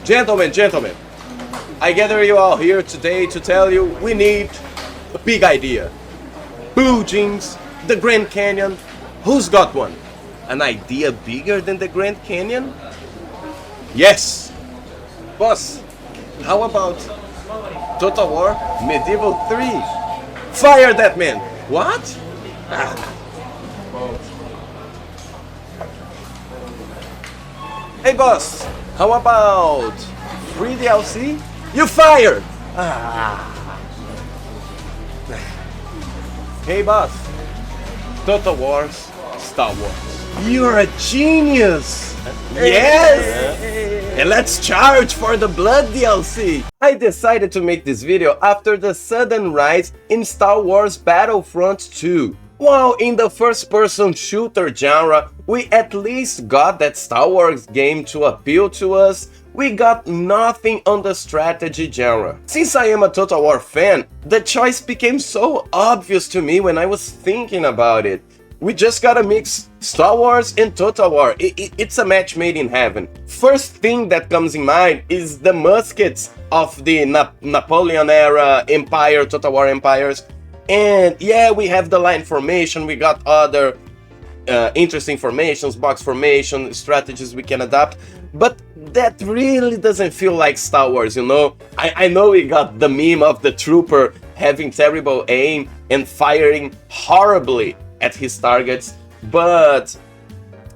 Gentlemen, I gather you all here today to tell you we need a big idea. Blue jeans, the Grand Canyon. Who's got one? An idea bigger than the Grand Canyon? Yes! Boss, how about Total War Medieval 3? Fire that man! What? Hey boss, how about free DLC? You fired! Hey boss, Total Wars, Star Wars. You're a genius! Yes! And let's charge for the Blood DLC! I decided to make this video after the sudden rise in Star Wars Battlefront 2. While in the first-person shooter genre, we at least got that Star Wars game to appeal to us, we got nothing on the strategy genre. Since I am a Total War fan, the choice became so obvious to me when I was thinking about it. We just gotta mix Star Wars and Total War. It's a match made in heaven. First thing that comes in mind is the muskets of the Napoleon era empire, Total War empires. And yeah, we have the line formation, we got other interesting formations, box formation, strategies we can adapt, but that really doesn't feel like Star Wars, you know? I know we got the meme of the trooper having terrible aim and firing horribly at his targets, but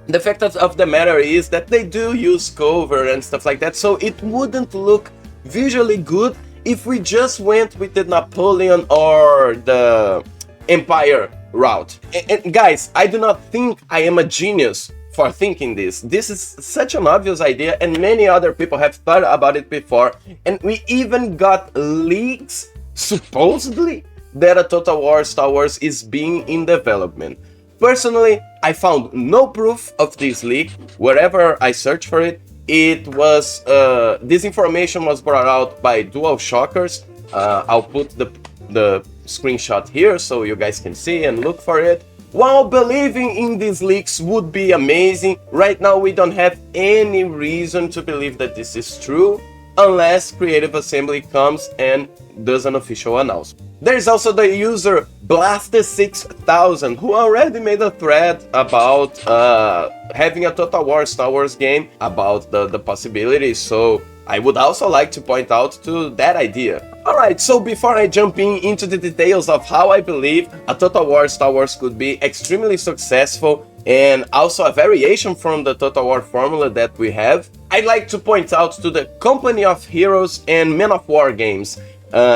the fact of the matter is that they do use cover and stuff like that, so it wouldn't look visually good if we just went with the Napoleon or the Empire route. And guys, I do not think I am a genius for thinking this. This is such an obvious idea and many other people have thought about it before, and we even got leaks, supposedly, that a Total War Star Wars is being in development. Personally, I found no proof of this leak. Wherever I searched for it, it was this information was brought out by DualShockers. I'll put the screenshot here so you guys can see and look for it. While believing in these leaks would be amazing, right now we don't have any reason to believe that this is true unless Creative Assembly comes and does an official announcement. There is also the user Blasted6000 who already made a thread about having a Total War Star Wars game, about the possibilities, so I would also like to point out to that idea. Alright, so before I jump into the details of how I believe a Total War Star Wars could be extremely successful and also a variation from the Total War formula that we have, I'd like to point out to the Company of Heroes and Men of War games.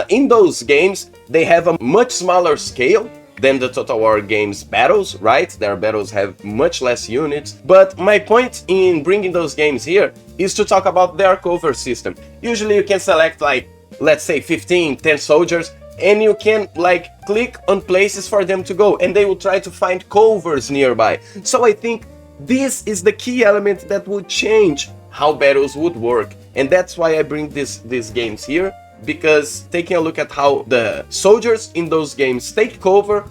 In those games, they have a much smaller scale than the Total War games battles, right? Their battles have much less units, but my point in bringing those games here is to talk about their cover system. Usually you can select, like, let's say 15, 10 soldiers, and you can like click on places for them to go, and they will try to find covers nearby. So I think this is the key element that would change how battles would work, and that's why I bring these games here, because taking a look at how the soldiers in those games take cover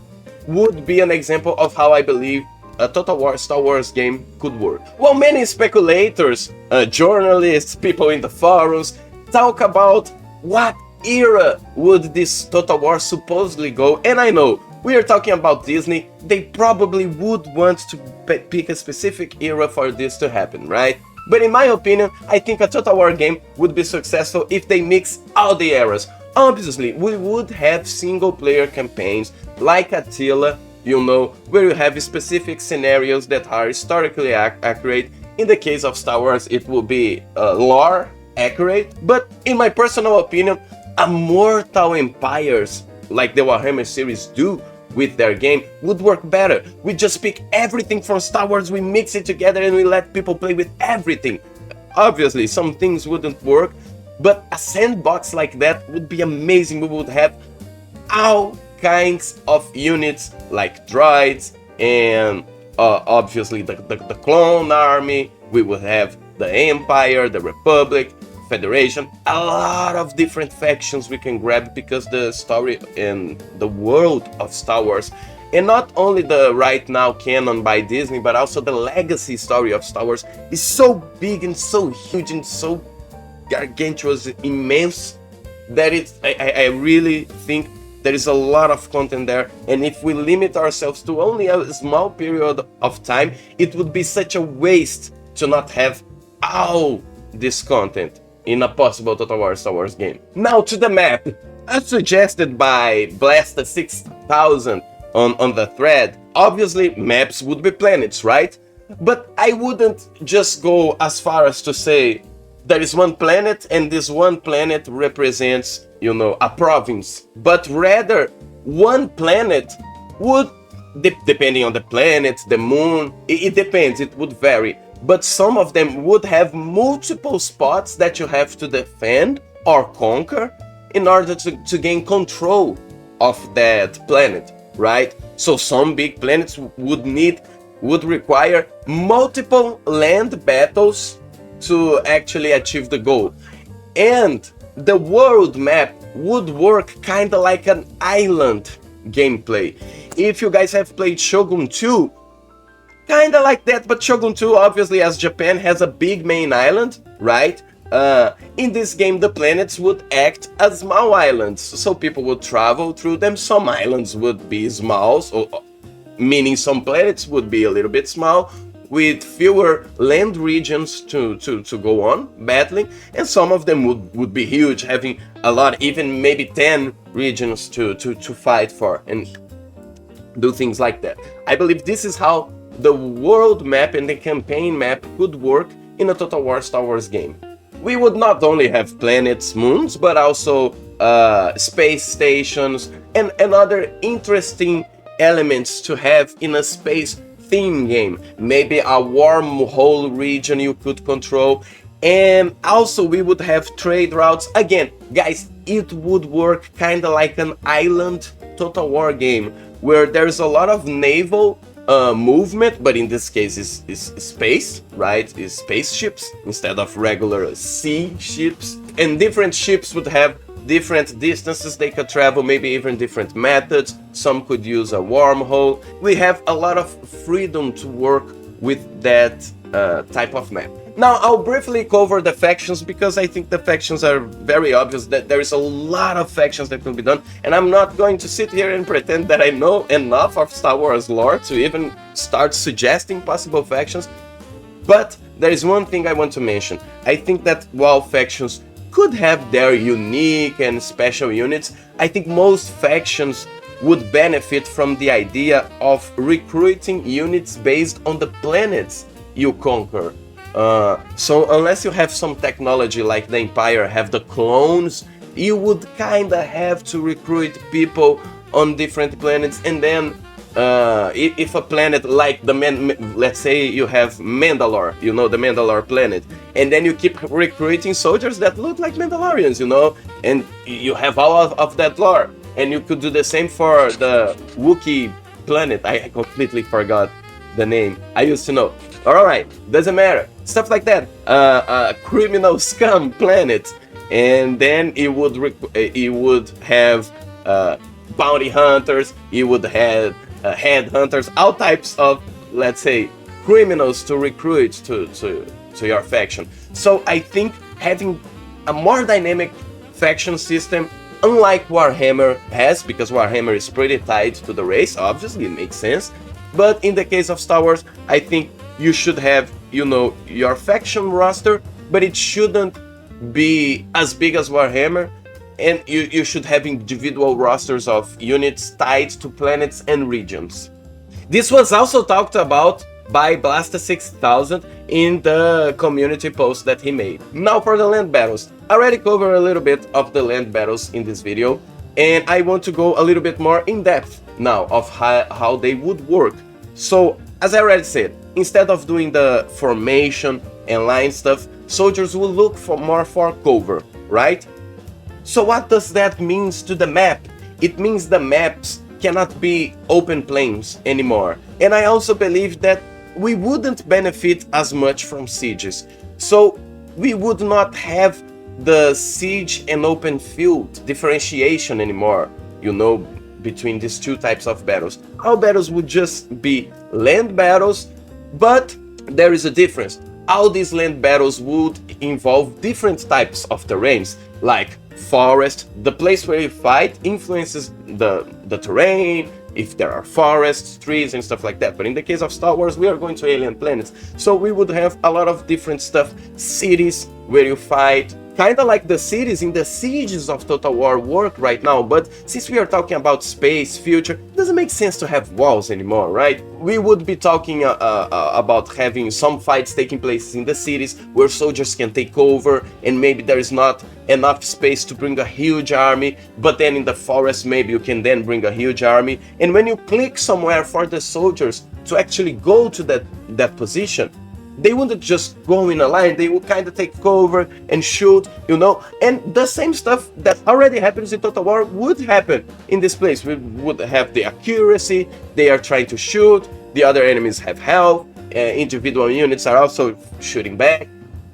would be an example of how I believe a Total War Star Wars game could work. While many speculators, journalists, people in the forums talk about what era would this Total War supposedly go, and I know we are talking about Disney, they probably would want to pick a specific era for this to happen, right? But in my opinion, I think a Total War game would be successful if they mix all the eras. Obviously, we would have single-player campaigns like Attila, you know, where you have specific scenarios that are historically accurate. In the case of Star Wars, it will be lore accurate. But in my personal opinion, a Mortal Empires, like the Warhammer series do with their game, would work better. We just pick everything from Star Wars, we mix it together, and we let people play with everything. Obviously, some things wouldn't work, but a sandbox like that would be amazing. We would have all kinds of units like droids and obviously the clone army. We would have the Empire, the Republic, Federation, a lot of different factions we can grab, because the story and the world of Star Wars, and not only the right now canon by Disney, but also the legacy story of Star Wars is so big and so huge and so gargantuous, immense, that I really think there is a lot of content there, and if we limit ourselves to only a small period of time, it would be such a waste to not have all this content in a possible Total War Star Wars game. Now to the map, as suggested by Blaster 6000 on the thread. Obviously maps would be planets, right? But I wouldn't just go as far as to say there is one planet and this one planet represents, you know, a province, but rather one planet would, depending on the planet, the moon, it depends, it would vary, but some of them would have multiple spots that you have to defend or conquer in order to gain control of that planet, right? So some big planets would require multiple land battles to actually achieve the goal. And the world map would work kinda like an island gameplay. If you guys have played Shogun 2, kinda like that, but Shogun 2, obviously, as Japan has a big main island, right? In this game, the planets would act as small islands, so people would travel through them. Some islands would be small, meaning some planets would be a little bit small, with fewer land regions to go on battling, and some of them would be huge, having a lot, even maybe 10 regions to fight for and do things like that. I believe this is how the world map and the campaign map could work in a Total War Star Wars game. We would not only have planets, moons, but also space stations and other interesting elements to have in a space theme game. Maybe a wormhole region you could control, and also we would have trade routes. Again, guys, it would work kind of like an island Total War game where there's a lot of naval movement, but in this case is space, right? Is spaceships instead of regular sea ships, and different ships would have different distances they could travel, maybe even different methods. Some could use a wormhole. We have a lot of freedom to work with that type of map. Now I'll briefly cover the factions, because I think the factions are very obvious, that there is a lot of factions that can be done, and I'm not going to sit here and pretend that I know enough of Star Wars lore to even start suggesting possible factions. But there is one thing I want to mention. I think that while factions could have their unique and special units, I think most factions would benefit from the idea of recruiting units based on the planets you conquer. So unless you have some technology like the Empire have the clones, you would kinda have to recruit people on different planets, and then if a planet like let's say you have Mandalore, you know, the Mandalore planet, and then you keep recruiting soldiers that look like Mandalorians, you know, and you have all of that lore, and you could do the same for the Wookiee planet. I completely forgot the name. I used to know. Alright, doesn't matter. Stuff like that. Criminal scum planet, and then it would have bounty hunters. It would have headhunters, all types of, let's say, criminals to recruit to your faction. So I think having a more dynamic faction system, unlike Warhammer has, because Warhammer is pretty tied to the race, obviously, it makes sense. But in the case of Star Wars, I think you should have, you know, your faction roster, but it shouldn't be as big as Warhammer, and you should have individual rosters of units tied to planets and regions. This was also talked about by Blaster 6000 in the community post that he made. Now for the land battles. I already covered a little bit of the land battles in this video, and I want to go a little bit more in depth now of how they would work. So, as I already said, instead of doing the formation and line stuff, soldiers will look more for cover, right? So what does that mean to the map? It means the maps cannot be open plains anymore. And I also believe that we wouldn't benefit as much from sieges. So we would not have the siege and open field differentiation anymore, you know, between these two types of battles. Our battles would just be land battles, but there is a difference. all these land battles would involve different types of terrains, like forest. The place where you fight influences the terrain, if there are forests, trees, and stuff like that. But in the case of Star Wars, we are going to alien planets, so we would have a lot of different stuff. Cities where you fight, kind of like the cities in the sieges of Total War work right now, but since we are talking about space, future, it doesn't make sense to have walls anymore, right? We would be talking about having some fights taking place in the cities where soldiers can take over, and maybe there is not enough space to bring a huge army, but then in the forest maybe you can then bring a huge army, and when you click somewhere for the soldiers to actually go to that position, they wouldn't just go in a line, they would kind of take cover and shoot, you know, and the same stuff that already happens in Total War would happen in this place. We would have the accuracy, they are trying to shoot, the other enemies have health, individual units are also shooting back.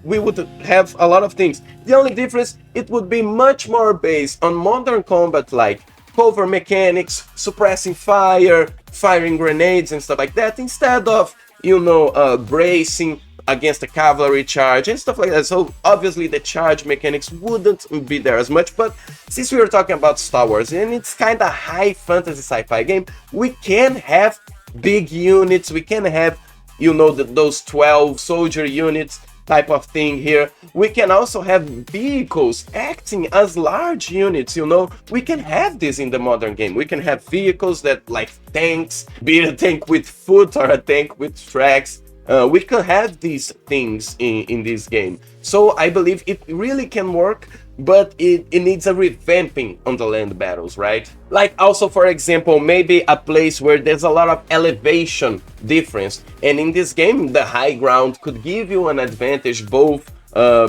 We would have a lot of things. The only difference, it would be much more based on modern combat, like cover mechanics, suppressing fire, firing grenades and stuff like that, instead of, you know, bracing against a cavalry charge and stuff like that. So obviously the charge mechanics wouldn't be there as much, but since we were talking about Star Wars and it's kind of high fantasy sci-fi game, we can have big units, we can have, you know, those 12 soldier units type of thing here. We can also have vehicles acting as large units, you know. We can have this in the modern game. We can have vehicles that, like tanks, be it a tank with foot or a tank with tracks. We can have these things in this game. So I believe it really can work, but it needs a revamping on the land battles, right? Like also, for example, maybe a place where there's a lot of elevation difference. And in this game, the high ground could give you an advantage, both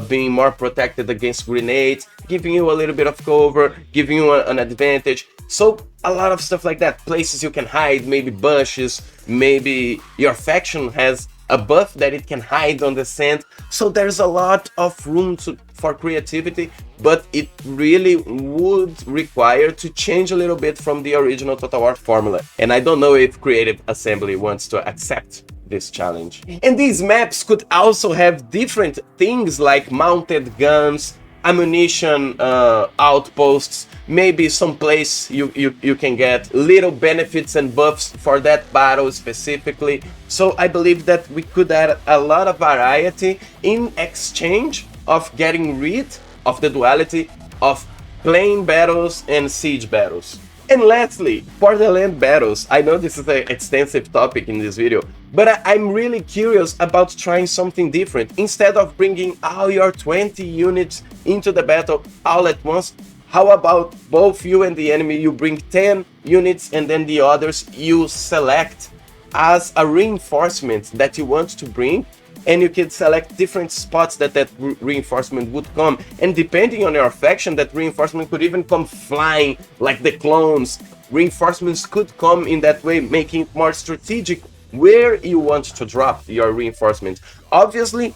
being more protected against grenades, giving you a little bit of cover, giving you an advantage. So a lot of stuff like that. Places you can hide, maybe bushes, maybe your faction has a buff that it can hide on the sand. So there's a lot of room for creativity, but it really would require to change a little bit from the original Total War formula. And I don't know if Creative Assembly wants to accept this challenge. And these maps could also have different things like mounted guns, ammunition outposts, maybe some place you can get little benefits and buffs for that battle specifically. So I believe that we could add a lot of variety in exchange of getting rid of the duality of plane battles and siege battles. And lastly, for the land battles, I know this is an extensive topic in this video, but I'm really curious about trying something different. Instead of bringing all your 20 units into the battle all at once, how about both you and the enemy, you bring 10 units and then the others you select as a reinforcement that you want to bring, and you can select different spots that reinforcement would come, and depending on your faction, that reinforcement could even come flying like the clones. Reinforcements could come in that way, making it more strategic where you want to drop your reinforcements. Obviously,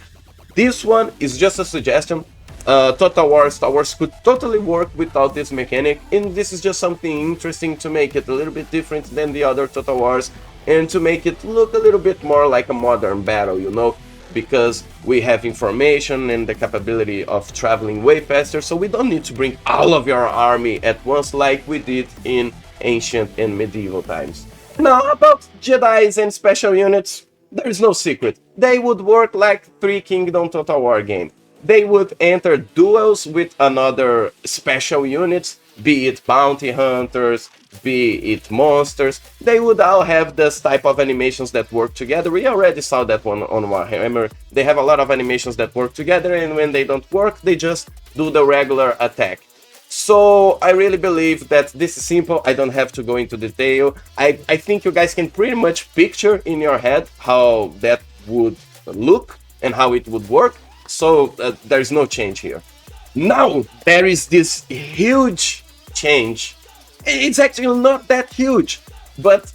this one is just a suggestion. Total War Star Wars could totally work without this mechanic, and this is just something interesting to make it a little bit different than the other Total Wars, and to make it look a little bit more like a modern battle, you know, because we have information and the capability of traveling way faster, so we don't need to bring all of your army at once like we did in ancient and medieval times. Now, about Jedis and special units, there is no secret. They would work like Three Kingdom Total War game. They would enter duels with another special units, be it bounty hunters, be it monsters. They would all have this type of animations that work together. We already saw that one on Warhammer. They have a lot of animations that work together, and when they don't work, they just do the regular attack. So I really believe that this is simple. I don't have to go into detail. I think you guys can pretty much picture in your head how that would look and how it would work. So there's no change here. Now there is this huge change. It's actually not that huge, but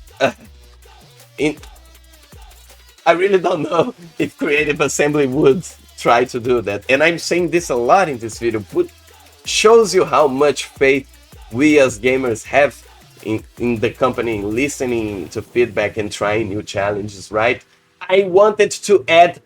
I really don't know if Creative Assembly would try to do that. And I'm saying this a lot in this video, but shows you how much faith we as gamers have in the company, listening to feedback and trying new challenges, right? I wanted to add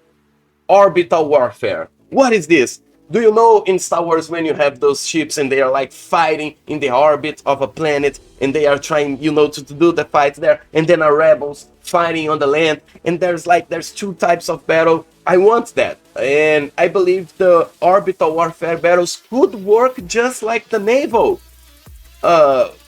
Orbital warfare. What is this? Do you know in Star Wars when you have those ships and they are like fighting in the orbit of a planet and they are trying, you know, to do the fight there, and then are rebels fighting on the land, and there's two types of battle. I want that, and I believe the orbital warfare battles could work just like the naval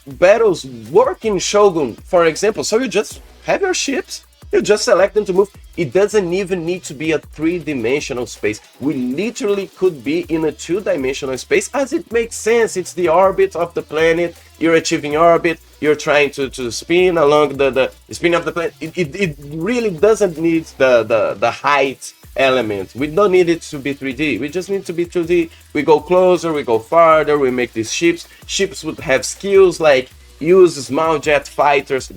battles work in Shogun, for example. So you just have your ships, you just select them to move. It doesn't even need to be a three-dimensional space. We literally could be in a two-dimensional space, as it makes sense. It's the orbit of the planet. You're achieving orbit. You're trying to spin along the spin of the planet. It really doesn't need the height element. We don't need it to be 3D. We just need to be 2D. We go closer, we go farther, we make these ships. Ships would have skills like use small jet fighters,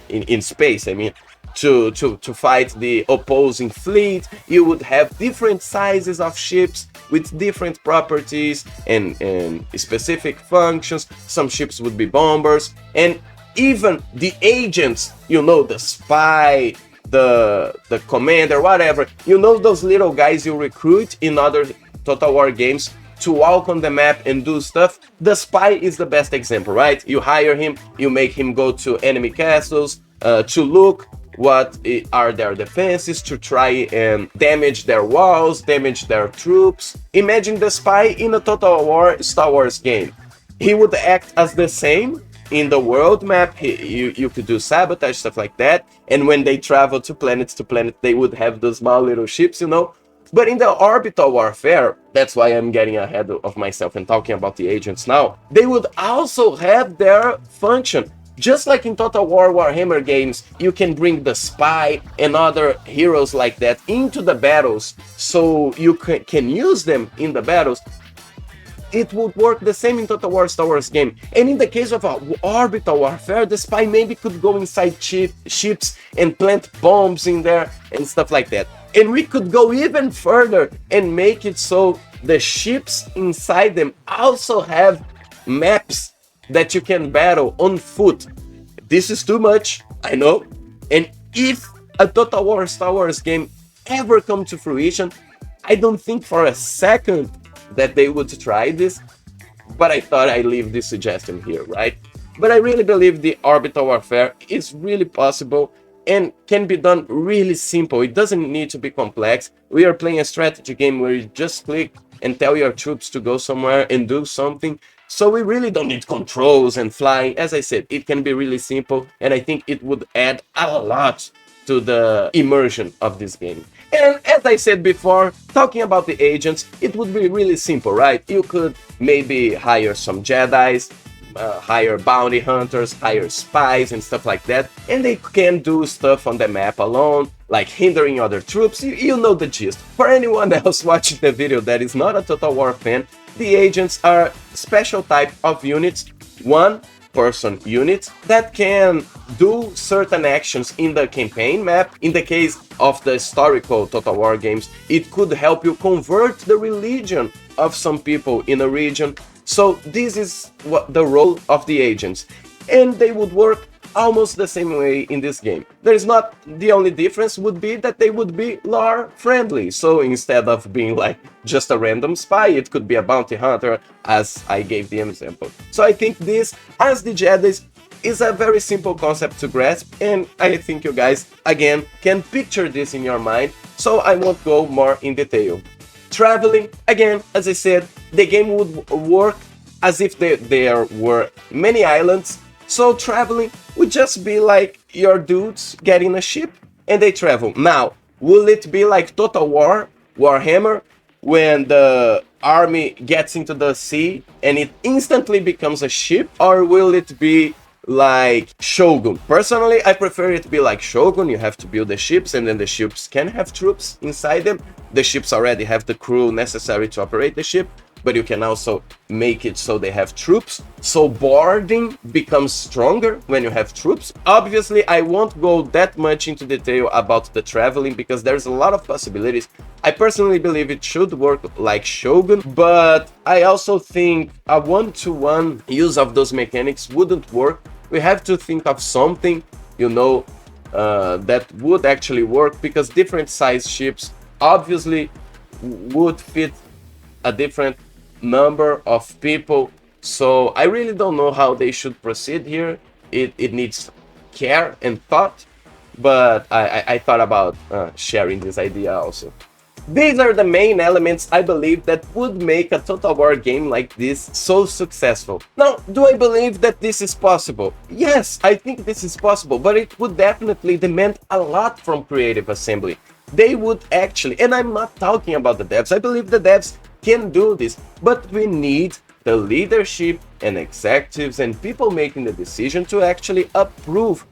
in space, I mean, to fight the opposing fleet. You would have different sizes of ships with different properties and specific functions. Some ships would be bombers, and even the agents, you know, the spy, the commander, whatever, you know, those little guys you recruit in other Total War games to walk on the map and do stuff. The spy is the best example, right? You hire him, you make him go to enemy castles to look what are their defenses, to try and damage their walls, damage their troops. Imagine the spy in a Total War Star Wars game. He would act as the same in the world map. You could do sabotage, stuff like that, and when they travel to planet, they would have those small little ships, you know. But in the orbital warfare, that's why I'm getting ahead of myself and talking about the agents now, they would also have their function. Just like in Total War Warhammer games, you can bring the spy and other heroes like that into the battles, so you can use them in the battles. It would work the same in Total War Star Wars game. And in the case of orbital warfare, the spy maybe could go inside ships and plant bombs in there and stuff like that. And we could go even further and make it so the ships inside them also have maps that you can battle on foot. This is too much, I know. And if a Total War Star Wars game ever come to fruition, I don't think for a second that they would try this, but I thought I'd leave this suggestion here, right? But I really believe the orbital warfare is really possible and can be done really simple. It doesn't need to be complex. We are playing a strategy game where you just click and tell your troops to go somewhere and do something. So we really don't need controls and flying. As I said, it can be really simple, and I think it would add a lot to the immersion of this game. And as I said before, talking about the agents, it would be really simple, right? You could maybe hire some Jedis, hire bounty hunters, hire spies and stuff like that, and they can do stuff on the map alone, like hindering other troops. You know the gist. For anyone else watching the video that is not a Total War fan, the agents are special type of units, one-person units that can do certain actions in the campaign map. In the case of the historical Total War games, it could help you convert the religion of some people in a region. So this is what the role of the agents, and they would work almost the same way in this game. There is not, the only difference would be that they would be lore friendly. So instead of being like just a random spy, it could be a bounty hunter, as I gave the example. So I think this, as the Jedis, is a very simple concept to grasp, and I think you guys, again, can picture this in your mind, so I won't go more in detail. Traveling, again, as I said, the game would work as if there were many islands. So traveling would just be like your dudes getting a ship and they travel. Now, will it be like Total War Warhammer, when the army gets into the sea and it instantly becomes a ship? Or will it be like Shogun? Personally, I prefer it to be like Shogun. You have to build the ships, and then the ships can have troops inside them. The ships already have the crew necessary to operate the ship, but you can also make it so they have troops. So boarding becomes stronger when you have troops. Obviously, I won't go that much into detail about the traveling because there's a lot of possibilities. I personally believe it should work like Shogun, but I also think a one-to-one use of those mechanics wouldn't work. We have to think of something, you know, that would actually work, because different size ships obviously would fit a different number of people. So I really don't know how they should proceed here. It needs care and thought, but I thought about sharing this idea also. These are the main elements I believe that would make a Total War game like this so successful. Now, do I believe that this is possible? Yes, I think this is possible, but it would definitely demand a lot from Creative Assembly. They would actually, and I'm not talking about the devs, I believe the devs can do this, but we need the leadership and executives and people making the decision to actually approve.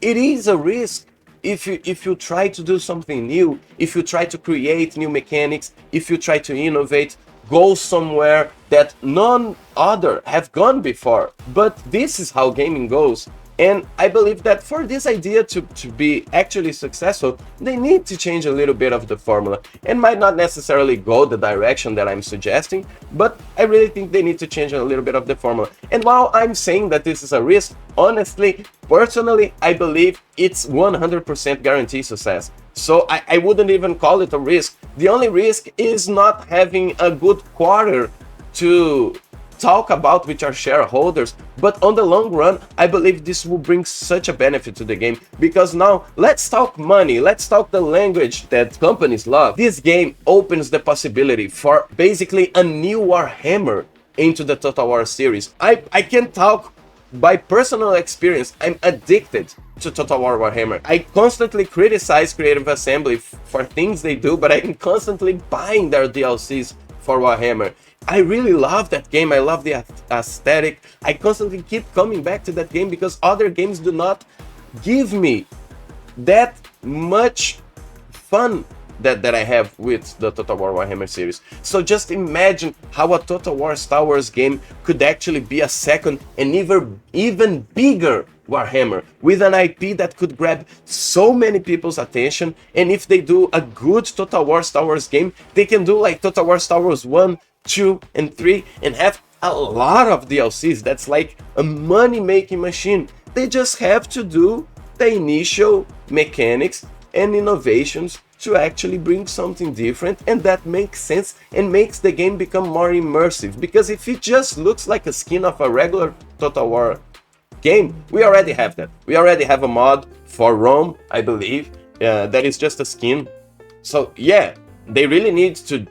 It is a risk. If you try to do something new, if you try to create new mechanics, if you try to innovate, go somewhere that none other have gone before. But this is how gaming goes. And I believe that for this idea to be actually successful, they need to change a little bit of the formula. And might not necessarily go the direction that I'm suggesting, but I really think they need to change a little bit of the formula. And while I'm saying that this is a risk, honestly, personally, I believe it's 100% guaranteed success. So I wouldn't even call it a risk. The only risk is not having a good quarter to talk about with our shareholders, but on the long run, I believe this will bring such a benefit to the game, because now let's talk money, let's talk the language that companies love. This game opens the possibility for basically a new Warhammer into the Total War series. I can talk by personal experience. I'm addicted to Total War Warhammer. I constantly criticize Creative Assembly for things they do, but I'm constantly buying their DLCs for Warhammer. I really love that game. I love the aesthetic. I constantly keep coming back to that game because other games do not give me that much fun that I have with the Total War Warhammer series. So just imagine how a Total War Star Wars game could actually be a second and even bigger Warhammer, with an IP that could grab so many people's attention. And if they do a good Total War Star Wars game, they can do like Total War Star Wars 1, 2, and 3 and have a lot of DLCs. That's like a money-making machine. They just have to do the initial mechanics and innovations to actually bring something different, and that makes sense and makes the game become more immersive. Because if it just looks like a skin of a regular Total War game, we already have that. We already have a mod for Rome, I believe, that is just a skin. So yeah, they really need to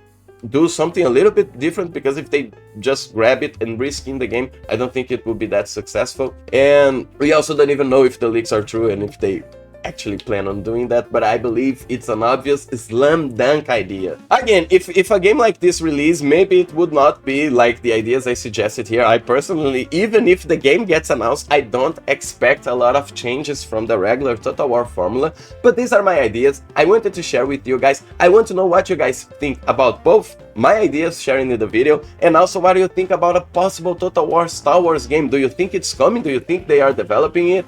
do something a little bit different, because if they just grab it and reskin the game, I don't think it will be that successful. And we also don't even know if the leaks are true and if they actually plan on doing that, but I believe it's an obvious slam dunk idea. Again, if a game like this release, maybe it would not be like the ideas I suggested here. I personally, even if the game gets announced, I don't expect a lot of changes from the regular Total War formula, but these are my ideas. I wanted to share with you guys. I want to know what you guys think about both my ideas sharing in the video, and also what do you think about a possible Total War Star Wars game. Do you think it's coming? Do you think they are developing it?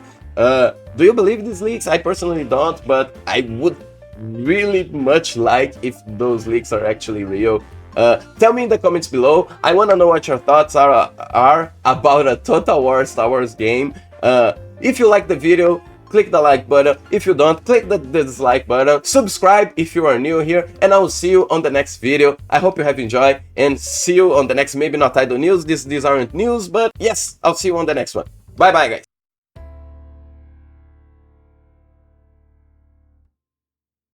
Do you believe these leaks? I personally don't, but I would really much like if those leaks are actually real. Tell me in the comments below. I want to know what your thoughts are about a Total War Star Wars game. If you like the video, click the like button. If you don't, click the dislike button. Subscribe if you are new here, and I will see you on the next video. I hope you have enjoyed, and see you on the next, maybe not idle news. These aren't news, but yes, I'll see you on the next one. Bye bye, guys.